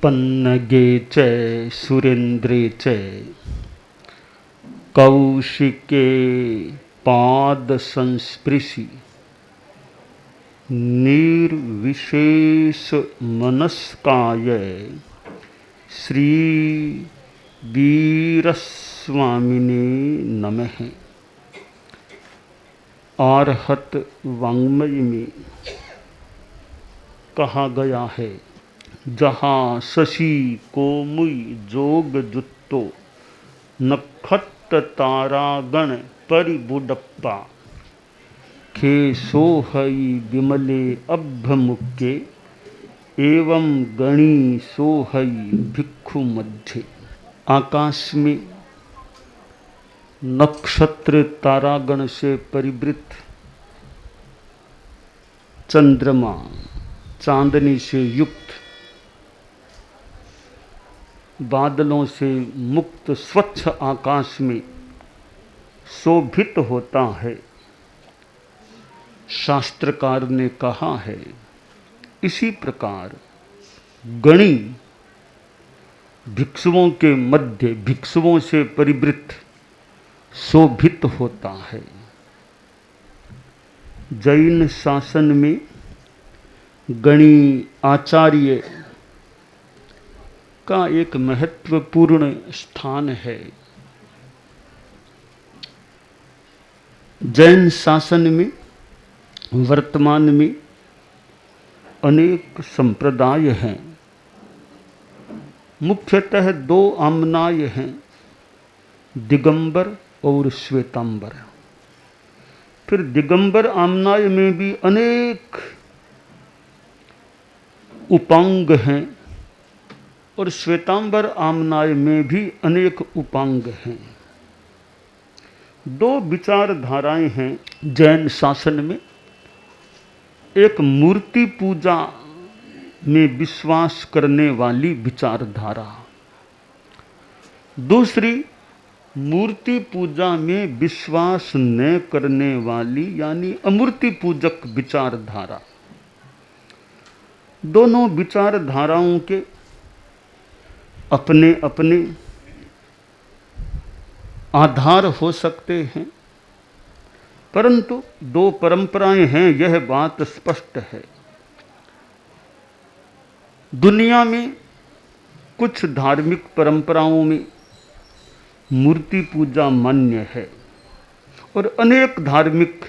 पन्नगे च सुरेन्द्रे च कौशिके पाद संस्पृशि निर्विशेष मनस्काय श्री वीरस्वामिने नमः। आर्हत वाङ्मय में कहा गया है, जहाँ शशि कोमुई जोग जुत्तो नक्षत्र तारागण परिबुडप्पा खे सोहई विमले अभ्यमुखे एवं गणी सोहई भिक्षु मध्य। आकाश में नक्षत्र तारागण से परिवृत, चंद्रमा चांदनी से युक्त, बादलों से मुक्त स्वच्छ आकाश में शोभित होता है। शास्त्रकार ने कहा है, इसी प्रकार गणी भिक्षुओं के मध्य भिक्षुओं से परिवृत शोभित होता है। जैन शासन में गणी आचार्य का एक महत्वपूर्ण स्थान है। जैन शासन में वर्तमान में अनेक संप्रदाय हैं। मुख्यतः दो आमनाय हैं, दिगंबर और श्वेतांबर। फिर दिगंबर आमनाय में भी अनेक उपांग हैं और श्वेतांबर आमनाय में भी अनेक उपांग हैं। दो विचारधाराएं हैं जैन शासन में। एक मूर्ति पूजा में विश्वास करने वाली विचारधारा, दूसरी मूर्ति पूजा में विश्वास न करने वाली यानी अमूर्ति पूजक विचारधारा। दोनों विचारधाराओं के अपने अपने आधार हो सकते हैं, परंतु दो परंपराएं हैं, यह बात स्पष्ट है। दुनिया में कुछ धार्मिक परंपराओं में मूर्ति पूजा मान्य है और अनेक धार्मिक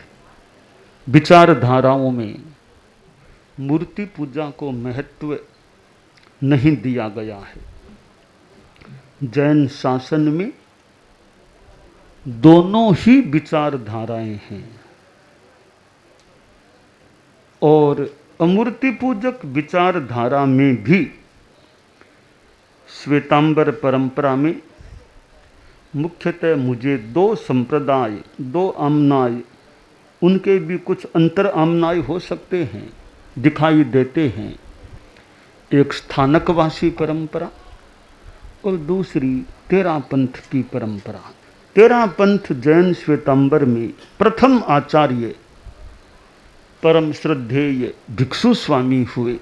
विचारधाराओं में मूर्ति पूजा को महत्व नहीं दिया गया है। जैन शासन में दोनों ही विचारधाराएं हैं और अमूर्ति पूजक विचारधारा में भी श्वेतांबर परंपरा में मुख्यतः मुझे दो संप्रदाय, दो आमनाय, उनके भी कुछ अंतर आमनाय हो सकते हैं, दिखाई देते हैं। एक स्थानकवासी परंपरा और दूसरी तेरापंथ की परंपरा। तेरापंथ जैन श्वेतांबर में प्रथम आचार्य परम श्रद्धेय भिक्षु स्वामी हुए,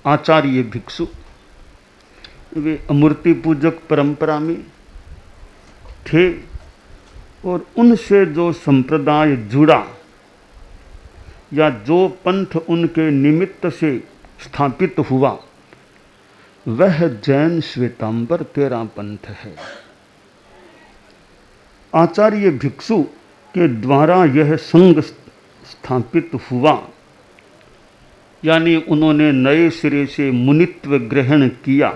आचार्य भिक्षु। वे अमूर्ति पूजक परंपरा में थे और उनसे जो संप्रदाय जुड़ा या जो पंथ उनके निमित्त से स्थापित हुआ, वह जैन श्वेतांबर तेरापंथ है। आचार्य भिक्षु के द्वारा यह संघ स्थापित हुआ, यानी उन्होंने नए सिरे से मुनित्व ग्रहण किया।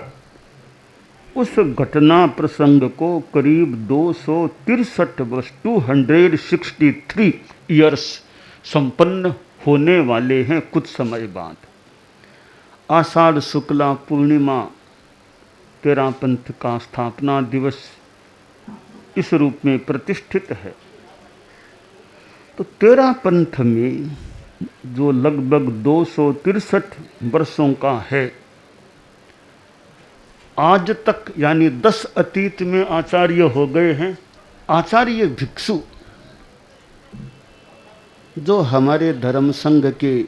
उस घटना प्रसंग को करीब 263 वर्ष 263 ईयर्स संपन्न होने वाले हैं कुछ समय बाद। आषाढ़ शुक्ला पूर्णिमा तेरापंथ का स्थापना दिवस इस रूप में प्रतिष्ठित है। तो तेरापंथ में जो लगभग 263 वर्षों का है, आज तक यानी 10 अतीत में आचार्य हो गए हैं। आचार्य भिक्षु जो हमारे धर्म संघ के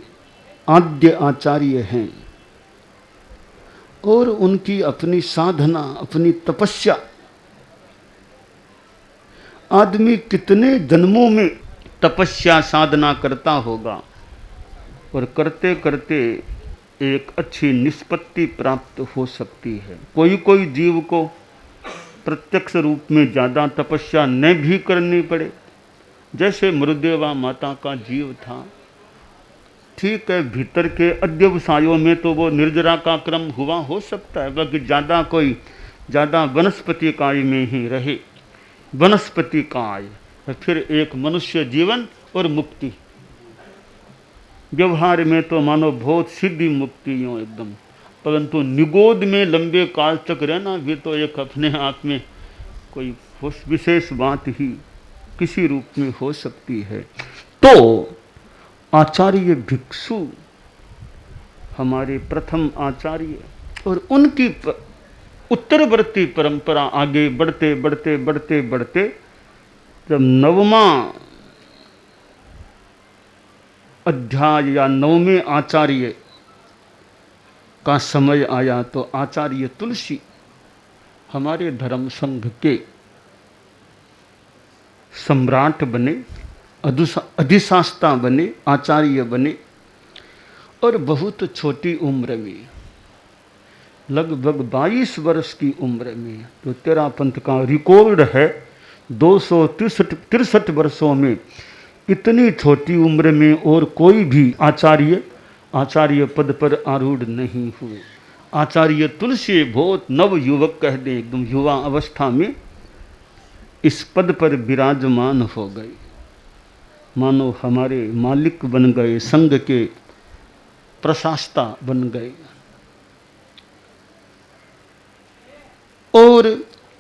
आद्य आचार्य हैं, और उनकी अपनी साधना, अपनी तपस्या। आदमी कितने जन्मों में तपस्या साधना करता होगा और करते करते एक अच्छी निष्पत्ति प्राप्त हो सकती है। कोई कोई जीव को प्रत्यक्ष रूप में ज़्यादा तपस्या न भी करनी पड़े, जैसे मरुदेवा माता का जीव था। ठीक है, भीतर के अध्यवसायों में तो वो निर्जरा का क्रम हुआ हो सकता है, बाकी ज़्यादा वनस्पति काय में ही रहे। वनस्पति काय फिर एक मनुष्य जीवन और मुक्ति। व्यवहार में तो मानो बहुत सीधी मुक्ति हो एकदम, परंतु निगोद में लंबे काल तक रहना भी तो एक अपने आप में कोई विशेष बात ही किसी रूप में हो सकती है। तो आचार्य भिक्षु हमारे प्रथम आचार्य, और उनकी उत्तरवर्ती परंपरा आगे बढ़ते बढ़ते बढ़ते बढ़ते जब 9वां अध्याय या 9वें आचार्य का समय आया तो आचार्य तुलसी हमारे धर्म संघ के सम्राट बने, अधिशास्ता बने, आचार्य बने। और बहुत छोटी उम्र में, लगभग 22 वर्ष की उम्र में, तो तेरा पंथ का रिकॉर्ड है 263 वर्षों में इतनी छोटी उम्र में और कोई भी आचार्य पद पर आरूढ़ नहीं हुए। आचार्य तुलसी बहुत नव युवक कह दें, एकदम युवा अवस्था में इस पद पर विराजमान हो गए, मानो हमारे मालिक बन गए, संघ के प्रशास्ता बन गए। और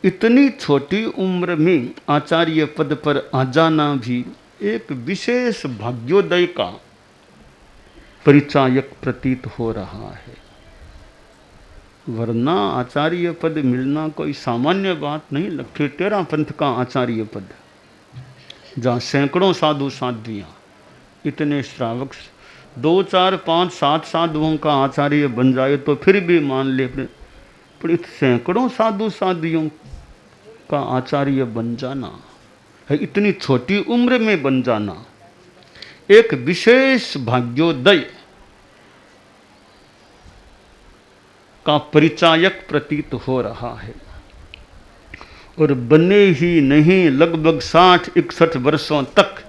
इतनी छोटी उम्र में आचार्य पद पर आ जाना भी एक विशेष भाग्योदय का परिचायक प्रतीत हो रहा है। वरना आचार्य पद मिलना कोई सामान्य बात नहीं लगती। तेरा पंथ का आचार्य पद, जहाँ सैकड़ों साधु साध्वियाँ, इतने श्रावक, 2, 4, 5, 7 साधुओं का आचार्य बन जाए तो फिर भी मान ले, पर सैकड़ों साधु साध्वियों का आचार्य बन जाना है, इतनी छोटी उम्र में बन जाना, एक विशेष भाग्योदय का परिचायक प्रतीत हो रहा है। और बने ही नहीं, लगभग 60-61 वर्षों तक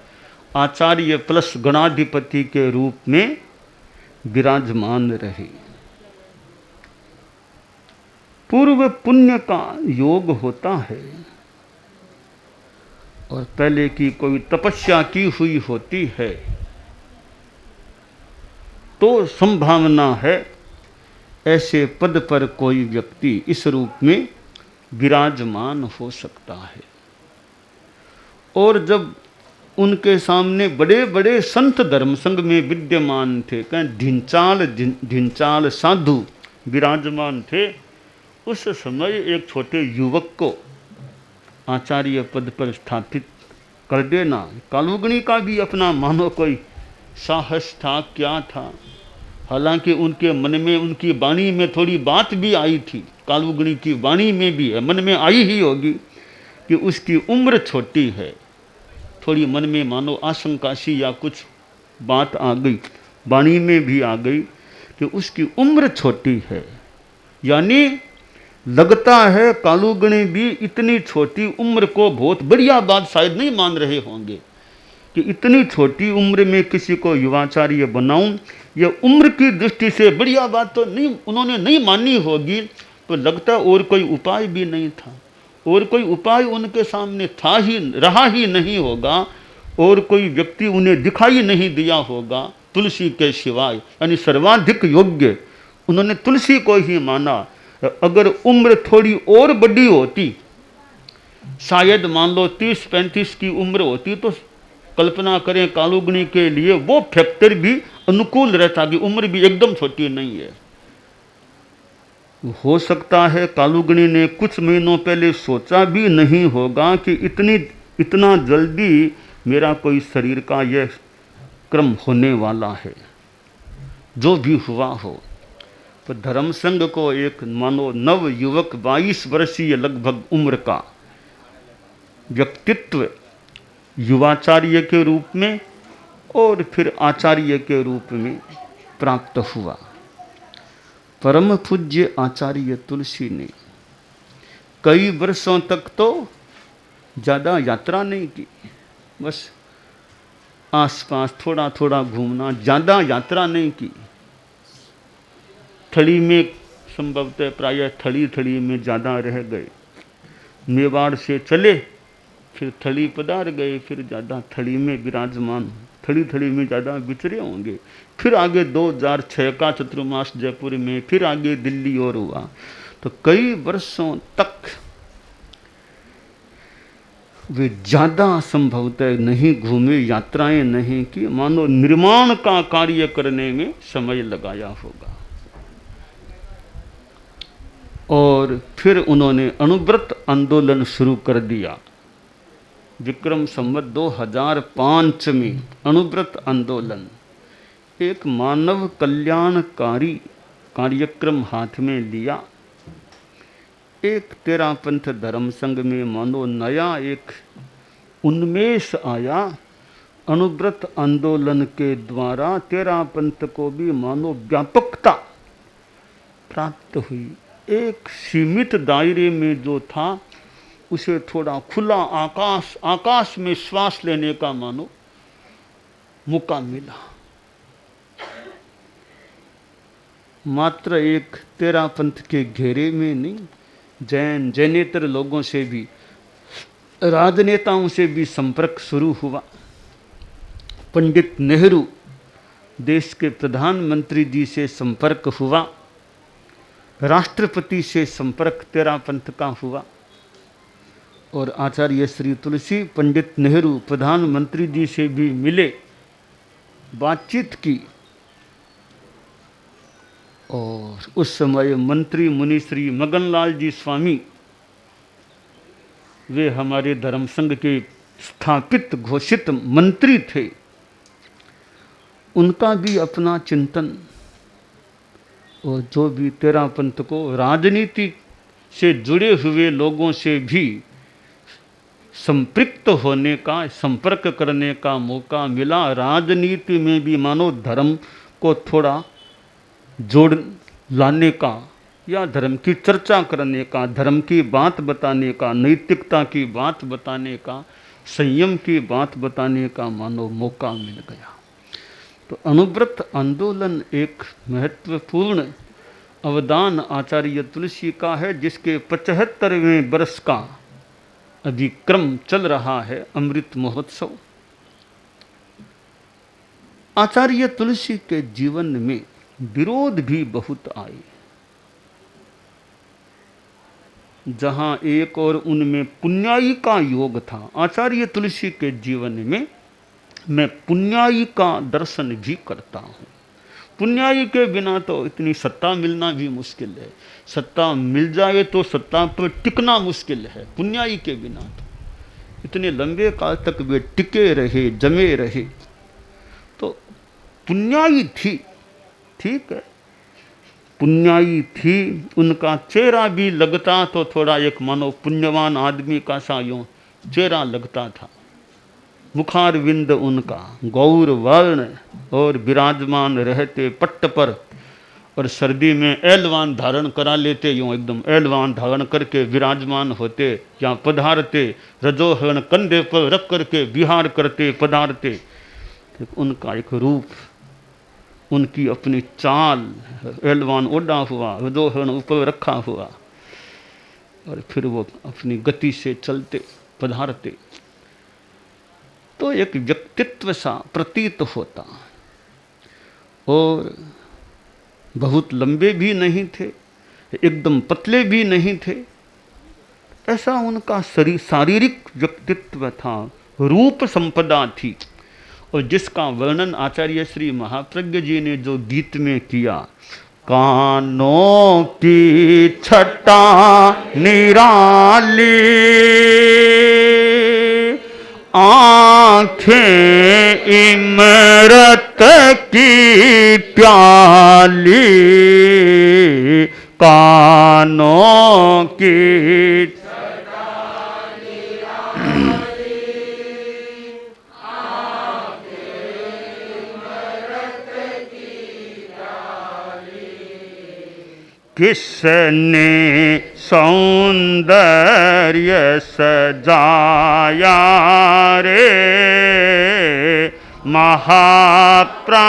आचार्य प्लस गणाधिपति के रूप में विराजमान रहे। पूर्व पुण्य का योग होता है और पहले की कोई तपस्या की हुई होती है तो संभावना है ऐसे पद पर कोई व्यक्ति इस रूप में विराजमान हो सकता है। और जब उनके सामने बड़े बड़े संत धर्म संघ में विद्यमान थे, कहें ढिंचाल साधु विराजमान थे, उस समय एक छोटे युवक को आचार्य पद पर स्थापित कर देना, कालुगणी का भी अपना मानो कोई साहस था, क्या था। हालांकि उनके मन में, उनकी वाणी में थोड़ी बात भी आई थी, कालुगणी की वाणी में भी है, मन में आई ही होगी कि उसकी उम्र छोटी है। थोड़ी मन में मानो आशंका सी या कुछ बात आ गई, वाणी में भी आ गई कि उसकी उम्र छोटी है। यानी लगता है कालुगणी भी इतनी छोटी उम्र को बहुत बढ़िया बात शायद नहीं मान रहे होंगे कि इतनी छोटी उम्र में किसी को युवाचार्य बनाऊं, यह उम्र की दृष्टि से बढ़िया बात तो नहीं, उन्होंने नहीं मानी होगी। तो लगता और कोई उपाय भी नहीं था, और कोई उपाय उनके सामने था ही, रहा ही नहीं होगा, और कोई व्यक्ति उन्हें दिखाई नहीं दिया होगा तुलसी के सिवाय। यानी सर्वाधिक योग्य उन्होंने तुलसी को ही माना। अगर उम्र थोड़ी और बड़ी होती, शायद मान लो 30-35 की उम्र होती, तो कल्पना करें कालुगणी के लिए वो फैक्टर भी अनुकूल रहता कि उम्र भी एकदम छोटी नहीं है। हो सकता है कालुगणी ने कुछ महीनों पहले सोचा भी नहीं होगा कि इतना जल्दी मेरा कोई शरीर का यह क्रम होने वाला है। जो भी हुआ हो, तो धर्म संघ को एक मानो नव युवक 22 वर्षीय लगभग उम्र का व्यक्तित्व युवाचार्य के रूप में और फिर आचार्य के रूप में प्राप्त हुआ। परम पूज्य आचार्य तुलसी ने कई वर्षों तक तो ज़्यादा यात्रा नहीं की, बस आसपास थोड़ा थोड़ा घूमना, ज़्यादा यात्रा नहीं की। थड़ी में संभवतः प्रायः थड़ी में ज़्यादा रह गए। मेवाड़ से चले, फिर थड़ी पधार गए, फिर ज़्यादा थड़ी में विराजमान, थड़ी में ज़्यादा विचरे होंगे। फिर आगे 2006 का चतुर्मास जयपुर में, फिर आगे दिल्ली और हुआ। तो कई वर्षों तक वे ज़्यादा संभवतः नहीं घूमे, यात्राएं नहीं की, मानो निर्माण का कार्य करने में समय लगाया होगा। और फिर उन्होंने अणुव्रत आंदोलन शुरू कर दिया। विक्रम संवत 2005 में अणुव्रत आंदोलन एक मानव कल्याणकारी कार्यक्रम हाथ में लिया। एक तेरापंथ धर्म संघ में मानो नया एक उन्मेष आया। अणुव्रत आंदोलन के द्वारा तेरापंथ को भी मानो व्यापकता प्राप्त हुई। एक सीमित दायरे में जो था उसे थोड़ा खुला आकाश में श्वास लेने का मानो मौका मिला। मात्र एक तेरापंथ के घेरे में नहीं, जैनेतर लोगों से भी, राजनेताओं से भी संपर्क शुरू हुआ। पंडित नेहरू देश के प्रधानमंत्री जी से संपर्क हुआ, राष्ट्रपति से संपर्क तेरापंथ का हुआ। और आचार्य श्री तुलसी पंडित नेहरू प्रधानमंत्री जी से भी मिले, बातचीत की। और उस समय मंत्री मुनि श्री मगनलाल जी स्वामी, वे हमारे धर्म संघ के स्थापित घोषित मंत्री थे। उनका भी अपना चिंतन, और जो भी तेरापंथ को राजनीति से जुड़े हुए लोगों से भी संपृक्त होने का, संपर्क करने का मौका मिला। राजनीति में भी मानो धर्म को थोड़ा जोड़ लाने का, या धर्म की चर्चा करने का, धर्म की बात बताने का, नैतिकता की बात बताने का, संयम की बात बताने का मानो मौका मिल गया। तो अणुव्रत आंदोलन एक महत्वपूर्ण अवदान आचार्य तुलसी का है, जिसके 75वें वर्ष का अभी क्रम चल रहा है, अमृत महोत्सव। आचार्य तुलसी के जीवन में विरोध भी बहुत आए, जहां एक और उनमें पुण्याई का योग था। आचार्य तुलसी के जीवन में मैं पुण्याई का दर्शन भी करता हूँ। पुण्याई के बिना तो इतनी सत्ता मिलना भी मुश्किल है। सत्ता मिल जाए तो सत्ता पर टिकना मुश्किल है। पुण्याई के बिना तो इतने लंबे काल तक वे टिके रहे, जमे रहे। तो पुण्याई थी, ठीक है, पुण्याई थी। उनका चेहरा भी लगता तो थोड़ा एक मानो पुण्यवान आदमी का सा यूं चेहरा लगता था। मुखारविंद उनका गौर वर्ण और विराजमान रहते पट्ट पर, और सर्दी में एलवान धारण करा लेते, यूँ एकदम एलवान धारण करके विराजमान होते या पधारते, रजोहरण कंधे पर रख करके विहार करते, पधारते। उनका एक रूप, उनकी अपनी चाल, एलवान ओढ़ा हुआ, रजोहरण ऊपर रखा हुआ, और फिर वो अपनी गति से चलते, पधारते, तो एक व्यक्तित्व सा प्रतीत होता। और बहुत लंबे भी नहीं थे, एकदम पतले भी नहीं थे। ऐसा उनका शारीरिक व्यक्तित्व था, रूप संपदा थी। और जिसका वर्णन आचार्य श्री महाप्रज्ञ जी ने जो गीत में किया, कानों की छटा निराली, आँखें इमरत की प्याली, कानों की किसने सौंदर्य सजाया रे, महाप्राण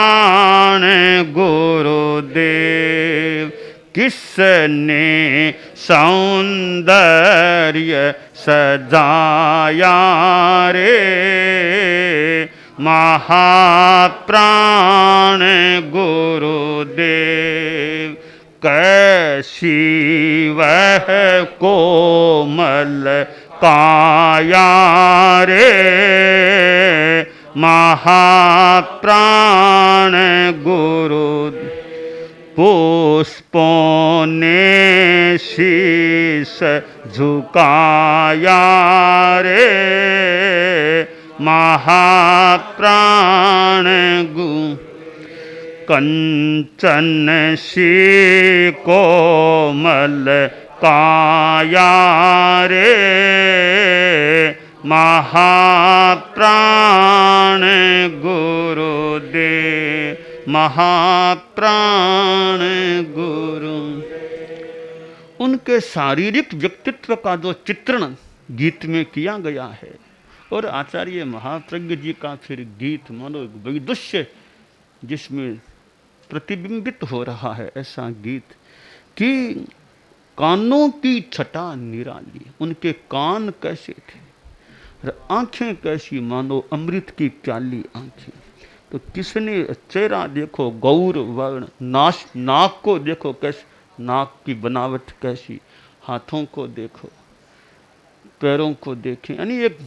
गुरुदेव। किसने सौंदर्य सजाया रे, महाप्राण गुरुदेव। कैसी वह कोमल काया रे, महाप्राण गुरु। पुष्पों ने शीश झुकाया रे, महाप्राण गुरु। कंचन सी कोमल काया रे, महाप्राण गुरुदेव, महाप्राण गुरु। उनके शारीरिक व्यक्तित्व का जो चित्रण गीत में किया गया है, और आचार्य महाप्रज्ञ जी का फिर गीत मानो वैदुष्य जिसमें प्रतिबिंबित हो रहा है, ऐसा गीत कि कानों की छटा निराली। उनके कान कैसे थे, आंखें कैसी, मानो अमृत की प्याली आंखें। तो किसने चेहरा देखो गौर वर्ण, नाक को देखो कैसे, नाक की बनावट कैसी, हाथों को देखो, पैरों को देखें, यानी एक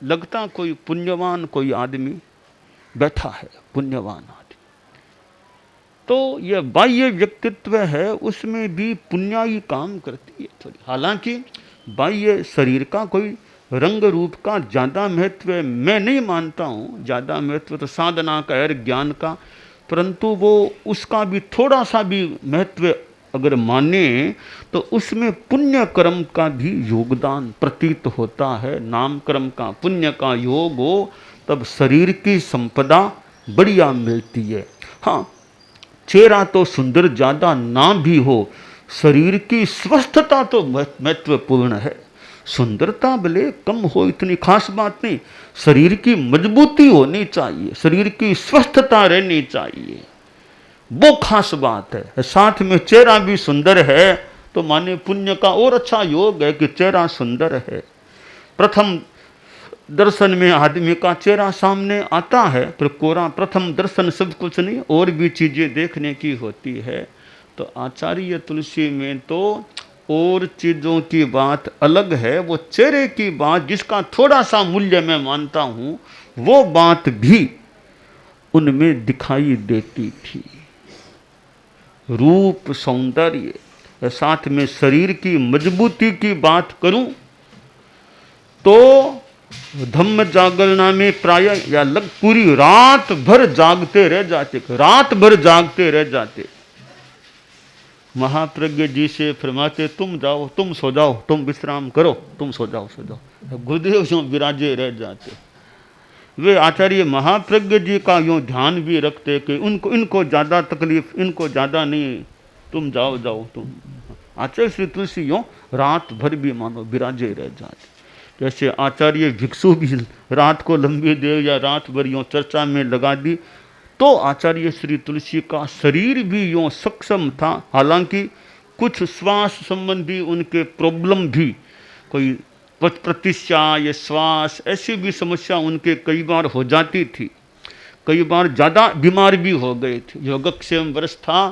लगता कोई पुण्यवान कोई आदमी बैठा है, पुण्यवान आदमी। तो यह बाह्य व्यक्तित्व है, उसमें भी पुण्याई काम करती है थोड़ी। हालांकि बाह्य शरीर का कोई रंग रूप का ज़्यादा महत्व मैं नहीं मानता हूँ, ज़्यादा महत्व तो साधना का है, ज्ञान का, परंतु वो उसका भी थोड़ा सा भी महत्व अगर माने तो उसमें पुण्य कर्म का भी योगदान प्रतीत होता है। नाम कर्म का पुण्य का योग हो तब शरीर की संपदा बढ़िया मिलती है। हाँ, चेहरा तो सुंदर ज़्यादा ना भी हो, शरीर की स्वस्थता तो महत्वपूर्ण है। सुंदरता भले कम हो इतनी खास बात नहीं, शरीर की मजबूती होनी चाहिए, शरीर की स्वस्थता रहनी चाहिए, वो खास बात है। साथ में चेहरा भी सुंदर है तो माने पुण्य का और अच्छा योग है कि चेहरा सुंदर है। प्रथम दर्शन में आदमी का चेहरा सामने आता है, फिर कोरा प्रथम दर्शन सब कुछ नहीं, और भी चीज़ें देखने की होती है। तो आचार्य तुलसी में तो और चीज़ों की बात अलग है, वो चेहरे की बात जिसका थोड़ा सा मूल्य मैं मानता हूँ, वो बात भी उनमें दिखाई देती थी। रूप सौंदर्य, साथ में शरीर की मजबूती की बात करूं तो धम्म जागरणा में प्राय या लग पूरी रात भर जागते रह जाते, रात भर जागते रह जाते। महाप्रज्ञ जी से फरमाते तुम जाओ, तुम सो जाओ, तुम विश्राम करो, तुम सो जाओ, सो जाओ। गुरुदेव यूं विराजे रह जाते। वे आचार्य महाप्रज्ञ जी का यूं ध्यान भी रखते कि इनको ज़्यादा तकलीफ, इनको ज़्यादा नहीं, तुम जाओ जाओ तुम। आचार्य श्री तुलसी यूं रात भर भी मानो विराजे रह जाते। जैसे आचार्य भिक्षु भी रात को लंबी देर या रात भर यूँ चर्चा में लगा दी, तो आचार्य श्री तुलसी का शरीर भी यूँ सक्षम था। हालांकि कुछ श्वास संबंधी उनके प्रॉब्लम भी, कोई प्रतिष्ठा या श्वास ऐसी भी समस्या उनके कई बार हो जाती थी, कई बार ज़्यादा बीमार भी हो गए थे। योगक्षेम वर्ष था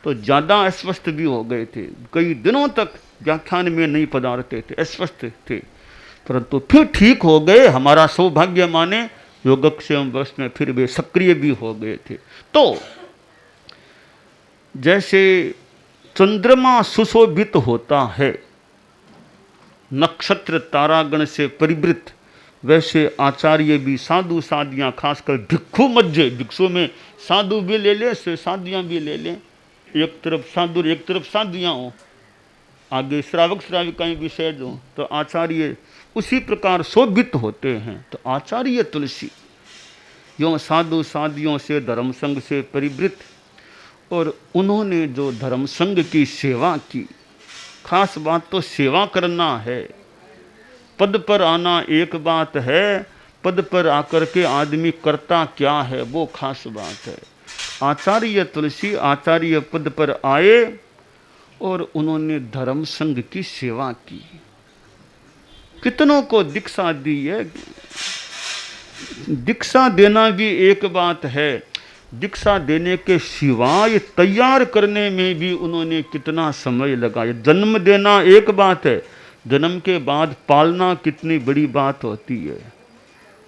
तो ज़्यादा अस्वस्थ भी हो गए थे, कई दिनों तक व्याख्यान में नहीं पधारते थे, अस्वस्थ थे, परंतु फिर ठीक हो गए। हमारा सौभाग्य माने योगक्षेम वर्ष में फिर वे सक्रिय भी हो गए थे। तो जैसे चंद्रमा सुशोभित होता है, नक्षत्र तारागण से परिवृत, वैसे आचार्य भी साधु साधियाँ, खासकर भिक्षु मध्य, भिक्षु में साधु भी ले लें, साधियाँ भी ले लें, एक तरफ साधु एक तरफ साधियाँ हो, आगे श्रावक श्राविकाएँ भी सहज हो, तो आचार्य उसी प्रकार शोभित होते हैं। तो आचार्य तुलसी यों साधु साधियों से धर्म संघ से परिवृत, और उन्होंने जो धर्म संघ की सेवा की, खास बात तो सेवा करना है। पद पर आना एक बात है, पद पर आकर के आदमी करता क्या है वो खास बात है। आचार्य तुलसी आचार्य पद पर आए और उन्होंने धर्म संघ की सेवा की, कितनों को दीक्षा दी है। दीक्षा देना भी एक बात है, दीक्षा देने के सिवाय तैयार करने में भी उन्होंने कितना समय लगाया। जन्म देना एक बात है, जन्म के बाद पालना कितनी बड़ी बात होती है।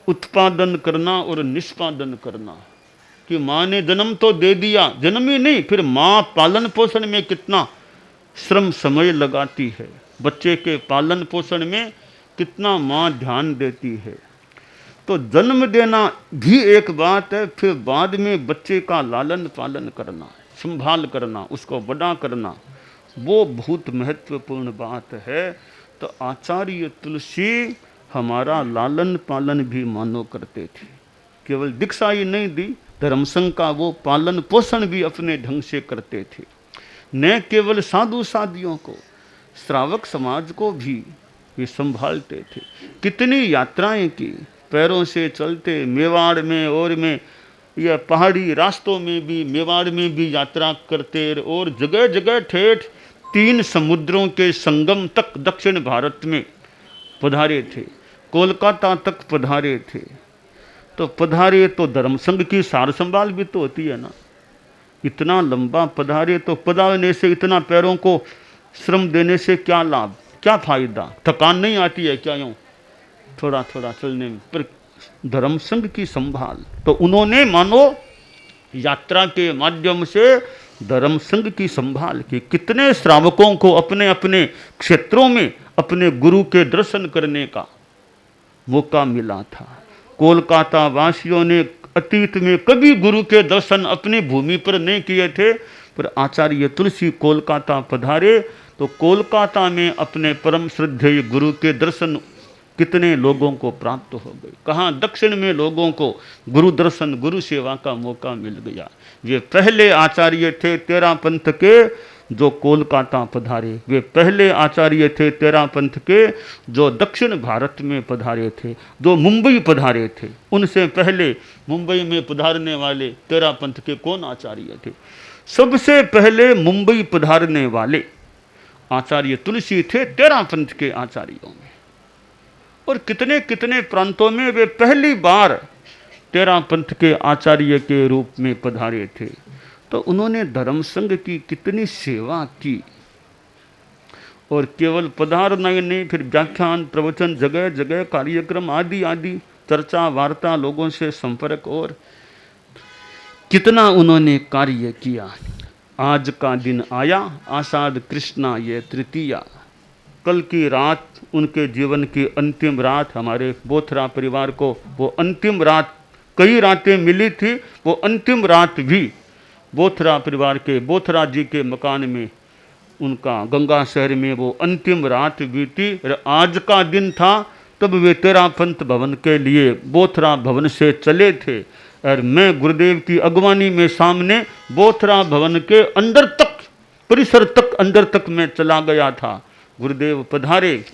उत्पादन करना और निष्पादन करना, कि माँ ने जन्म तो दे दिया, जन्म ही नहीं, फिर माँ पालन पोषण में कितना श्रम समय लगाती है, बच्चे के पालन पोषण में कितना माँ ध्यान देती है। तो जन्म देना भी एक बात है, फिर बाद में बच्चे का लालन पालन करना, संभाल करना, उसको बड़ा करना, वो बहुत महत्वपूर्ण बात है। तो आचार्य तुलसी हमारा लालन पालन भी मानो करते थे, केवल दीक्षा ही नहीं दी, धर्म संघ का वो पालन पोषण भी अपने ढंग से करते थे। न केवल साधु साधियों को, श्रावक समाज को भी ये संभालते थे। कितनी यात्राएं की, पैरों से चलते मेवाड़ में और में या पहाड़ी रास्तों में भी, मेवाड़ में भी यात्रा करते, और जगह जगह ठेठ 3 समुद्रों के संगम तक दक्षिण भारत में पधारे थे, कोलकाता तक पधारे थे। तो पधारे तो धर्म संघ की सार संभाल भी तो होती है ना, इतना लंबा पधारे तो पधारने से, इतना पैरों को श्रम देने से क्या लाभ, क्या फायदा, थकान नहीं आती है क्या यूँ थोड़ा थोड़ा चलने में, पर धर्म संघ की संभाल। तो उन्होंने मानो यात्रा के माध्यम से धर्म संघ की संभाल की। कितने श्रावकों को अपने अपने क्षेत्रों में अपने गुरु के दर्शन करने का मौका मिला था। कोलकाता वासियों ने अतीत में कभी गुरु के दर्शन अपनी भूमि पर नहीं किए थे, पर आचार्य तुलसी कोलकाता पधारे तो कोलकाता में अपने परम श्रद्धेय गुरु के दर्शन कितने लोगों को प्राप्त हो गए। कहाँ दक्षिण में लोगों को गुरु दर्शन, गुरु सेवा का मौका मिल गया। ये पहले आचार्य थे तेरा पंथ के जो कोलकाता पधारे, वे पहले आचार्य थे तेरा पंथ के जो दक्षिण भारत में पधारे थे, जो मुंबई पधारे थे। उनसे पहले मुंबई में पधारने वाले तेरा पंथ के कौन आचार्य थे? सबसे पहले मुंबई पधारने वाले आचार्य तुलसी थे तेरा पंथ के आचार्यों में। और कितने कितने प्रांतों में वे पहली बार तेरा पंथ के आचार्य के रूप में पधारे थे। तो उन्होंने धर्म संघ की कितनी सेवा की, और केवल पधारना ही नहीं, फिर व्याख्यान प्रवचन, जगह जगह कार्यक्रम आदि आदि, चर्चा वार्ता, लोगों से संपर्क, और कितना उन्होंने कार्य किया। आज का दिन आया आषाढ़ कृष्णा ये तृतीया, कल की रात उनके जीवन की अंतिम रात, हमारे बोथरा परिवार को वो अंतिम रात, कई रातें मिली थी, वो अंतिम रात भी बोथरा परिवार के, बोथरा जी के मकान में उनका गंगा शहर में वो अंतिम रात बीती। आज का दिन था, तब वे तेरा पंथ भवन के लिए बोथरा भवन से चले थे, और मैं गुरुदेव की अगवानी में सामने बोथरा भवन के अंदर तक, परिसर तक, अंदर तक मैं चला गया था। गुरुदेव पधारे,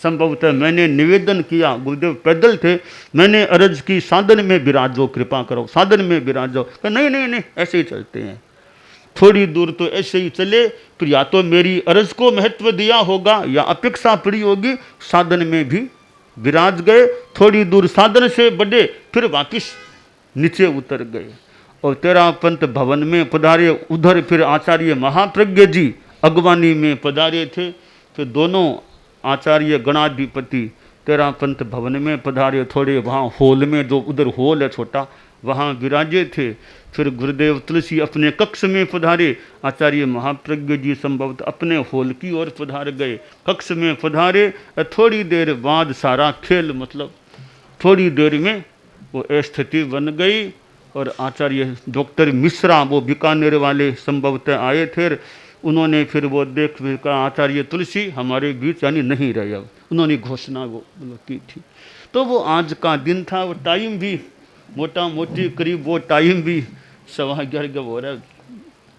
संभवतः मैंने निवेदन किया, गुरुदेव पैदल थे, मैंने अर्ज की साधन में विराजो, कृपा करो साधन में विराजो। नहीं नहीं नहीं, ऐसे ही चलते हैं, थोड़ी दूर तो ऐसे ही चले, फिर या तो मेरी अर्ज को महत्व दिया होगा या अपेक्षा पड़ी होगी, साधन में भी विराज गए। थोड़ी दूर साधन से बढ़े, फिर वापिस नीचे उतर गए और तेरा पंथ भवन में पधारे। उधर फिर आचार्य महाप्रज्ञ जी अगवानी में पधारे थे, फिर दोनों आचार्य गणाधिपति तेरा पंथ भवन में पधारे। थोड़े वहाँ हॉल में, जो उधर हॉल है छोटा, वहाँ विराजे थे। फिर गुरुदेव तुलसी अपने कक्ष में पधारे, आचार्य महाप्रज्ञ जी संभवतः अपने हॉल की ओर पधार गए। कक्ष में पधारे, थोड़ी देर बाद सारा खेल मतलब थोड़ी देर में वो स्थिति बन गई और आचार्य डॉक्टर मिश्रा वो बीकानेर वाले संभवतः आए थे, उन्होंने फिर वो देख कहा आचार्य तुलसी हमारे बीच यानी नहीं रहे, अब उन्होंने घोषणा वो की थी। तो वो आज का दिन था, वो टाइम भी मोटा मोटी करीब वो टाइम भी 11:15 हो रहा है,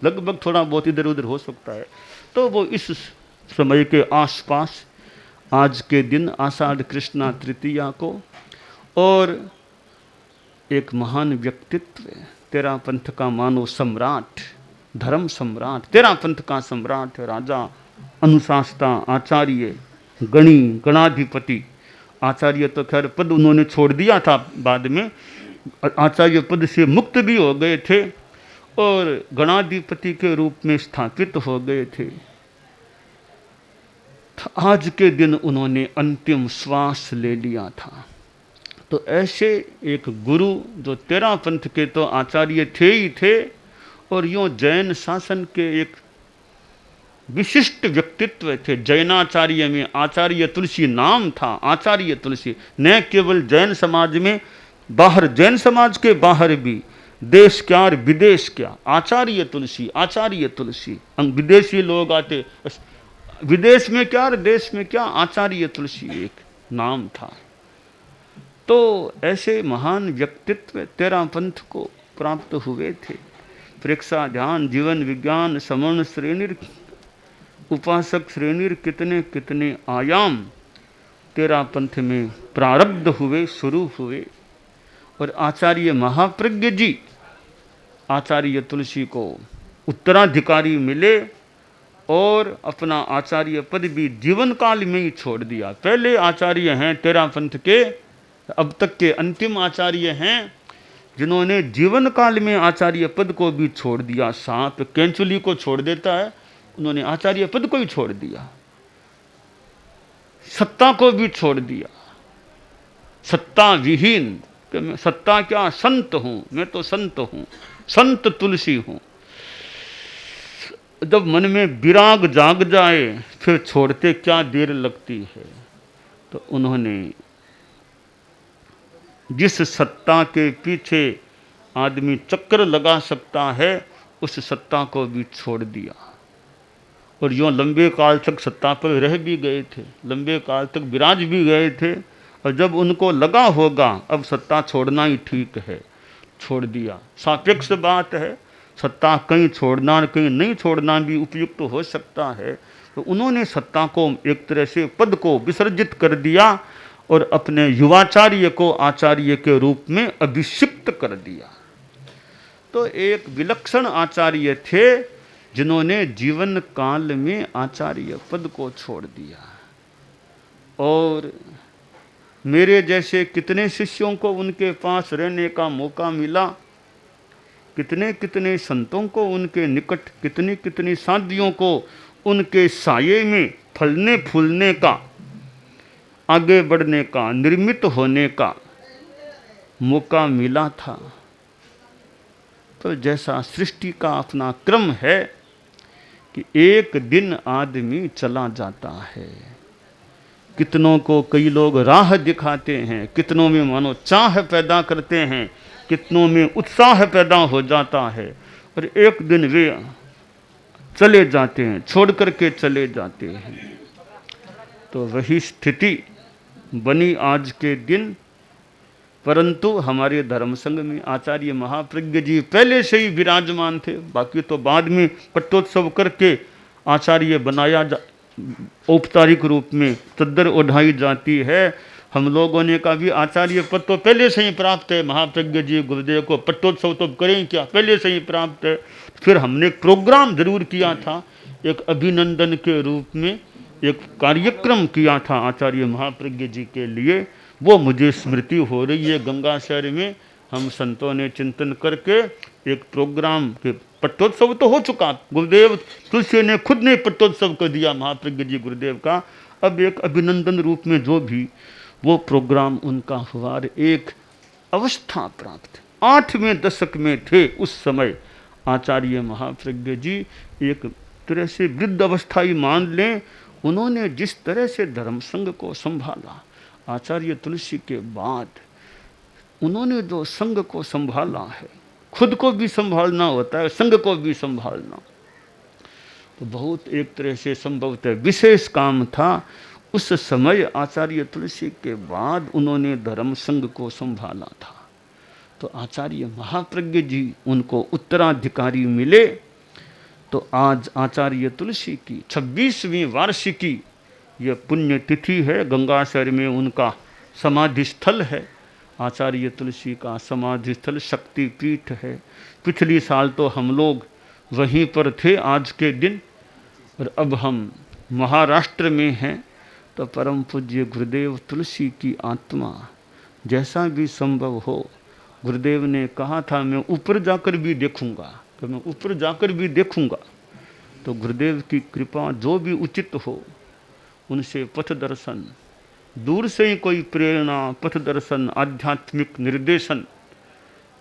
लगभग थोड़ा बहुत इधर उधर हो सकता है। तो वो इस समय के आसपास आज के दिन आषाढ़ कृष्णा तृतीया को, और एक महान व्यक्तित्व तेरा पंथ का मानो सम्राट, धर्म सम्राट, तेरा पंथ का सम्राट राजा अनुशासता आचार्य गणी गणाधिपति। आचार्य तो खैर पद उन्होंने छोड़ दिया था, बाद में आचार्य पद से मुक्त भी हो गए थे और गणाधिपति के रूप में स्थापित हो गए थे। आज के दिन उन्होंने अंतिम श्वास ले लिया था। तो ऐसे एक गुरु जो तेरा पंथ के तो आचार्य थे ही थे, और यूँ जैन शासन के एक विशिष्ट व्यक्तित्व थे। जैनाचार्य में आचार्य तुलसी नाम था, आचार्य तुलसी, न केवल जैन समाज में, बाहर जैन समाज के बाहर भी, देश क्या और विदेश क्या, आचार्य तुलसी, आचार्य तुलसी। विदेशी लोग आते, विदेश में क्या और देश में क्या, आचार्य तुलसी एक नाम था। तो ऐसे महान व्यक्तित्व तेरा पंथ को प्राप्त हुए थे। प्रेक्षा ध्यान जीवन विज्ञान समर्ण श्रेणी उपासक श्रेणी कितने कितने आयाम तेरा पंथ में प्रारब्ध हुए, शुरू हुए। और आचार्य महाप्रज्ञ जी आचार्य तुलसी को उत्तराधिकारी मिले और अपना आचार्य पद भी जीवन काल में ही छोड़ दिया। पहले आचार्य हैं तेरा पंथ के, अब तक के अंतिम आचार्य हैं जिन्होंने जीवन काल में आचार्य पद को भी छोड़ दिया। सांप केंचुली को छोड़ देता है, उन्होंने आचार्य पद को ही छोड़ दिया, सत्ता को भी छोड़ दिया, सत्ता विहीन, कि मैं सत्ता क्या, संत हूं, मैं तो संत हूं, संत तुलसी हूं। जब मन में विराग जाग जाए फिर छोड़ते क्या देर लगती है। तो उन्होंने जिस सत्ता के पीछे आदमी चक्कर लगा सकता है उस सत्ता को भी छोड़ दिया, और यूँ लंबे काल तक सत्ता पर रह भी गए थे, लंबे काल तक विराज भी गए थे। और जब उनको लगा होगा अब सत्ता छोड़ना ही ठीक है, छोड़ दिया। सापेक्ष बात है, सत्ता कहीं छोड़ना कहीं नहीं छोड़ना भी उपयुक्त हो सकता है। तो उन्होंने सत्ता को एक तरह से पद को विसर्जित कर दिया और अपने युवाचार्य को आचार्य के रूप में अभिषिक्त कर दिया। तो एक विलक्षण आचार्य थे जिन्होंने जीवन काल में आचार्य पद को छोड़ दिया। और मेरे जैसे कितने शिष्यों को उनके पास रहने का मौका मिला, कितने कितने संतों को उनके निकट, कितनी कितनी साधियों को उनके साये में फलने फूलने का, आगे बढ़ने का, निर्मित होने का मौका मिला था। तो जैसा सृष्टि का अपना क्रम है कि एक दिन आदमी चला जाता है, कितनों को कई लोग राह दिखाते हैं, कितनों में मानो चाह पैदा करते हैं, कितनों में उत्साह पैदा हो जाता है, और एक दिन वे चले जाते हैं, छोड़ करके चले जाते हैं। तो वही स्थिति बनी आज के दिन। परंतु हमारे धर्म संघ में आचार्य महाप्रज्ञ जी पहले से ही विराजमान थे, बाकी तो बाद में पट्टोत्सव करके आचार्य बनाया औपचारिक रूप में चद्दर ओढ़ाई जाती है। हम लोगों ने कहा भी आचार्य पद तो पहले से ही प्राप्त है, महाप्रज्ञ जी गुरुदेव को पट्टोत्सव तो करें क्या, पहले से ही प्राप्त है। फिर हमने एक प्रोग्राम जरूर किया था, एक अभिनंदन के रूप में एक कार्यक्रम किया था आचार्य महाप्रज्ञ जी के लिए, वो मुझे स्मृति हो रही है। गंगा शहर में हम संतों ने चिंतन करके एक प्रोग्राम के, पट्टोत्सव तो हो चुका, गुरुदेव तुलसी ने खुद ने पट्टोत्सव कर दिया महाप्रज्ञ जी गुरुदेव का। अब एक अभिनंदन रूप में जो भी वो प्रोग्राम उनका हुआ, एक अवस्था प्राप्त, 8वें दशक में थे उस समय आचार्य महाप्रज्ञ जी, एक तरह से वृद्ध अवस्था ही मान लें। उन्होंने जिस तरह से धर्म संघ को संभाला आचार्य तुलसी के बाद, उन्होंने जो संघ को संभाला है, खुद को भी संभालना होता है, संघ को भी संभालना, तो बहुत एक तरह से संभवतः विशेष काम था। उस समय आचार्य तुलसी के बाद उन्होंने धर्म संघ को संभाला था। तो आचार्य महाप्रज्ञ जी उनको उत्तराधिकारी मिले। तो आज आचार्य तुलसी की 26वीं वार्षिकी, यह पुण्य तिथि है। गंगाशहर में उनका समाधि स्थल है। आचार्य तुलसी का समाधि स्थल शक्तिपीठ है। पिछली साल तो हम लोग वहीं पर थे आज के दिन, और अब हम महाराष्ट्र में हैं। तो परम पूज्य गुरुदेव तुलसी की आत्मा जैसा भी संभव हो, गुरुदेव ने कहा था मैं ऊपर जाकर भी देखूंगा, तो मैं ऊपर जाकर भी देखूंगा। तो गुरुदेव की कृपा जो भी उचित हो, उनसे पथ दर्शन, दूर से ही कोई प्रेरणा, पथ दर्शन, आध्यात्मिक निर्देशन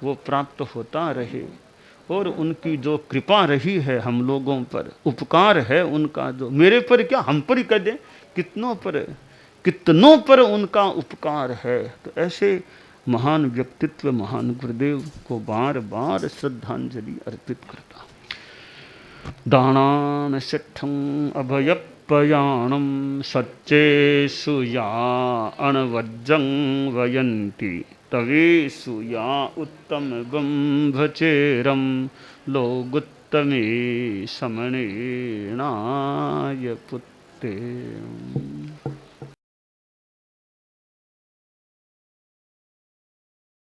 वो प्राप्त होता रहे। और उनकी जो कृपा रही है हम लोगों पर, उपकार है उनका, जो मेरे पर क्या हम पर ही कह दें, कितनों पर उनका उपकार है। तो ऐसे महान व्यक्तित्व, महान गुरुदेव को बार बार श्रद्धांजलि अर्पित करता। दानान सिद्धं अभयप्रयाणं सच्चेषु या अणवज्जं वयन्ति तवेषु या उत्तमगं भचेरं लोगुत्तमे समणेनाय पुत्ते।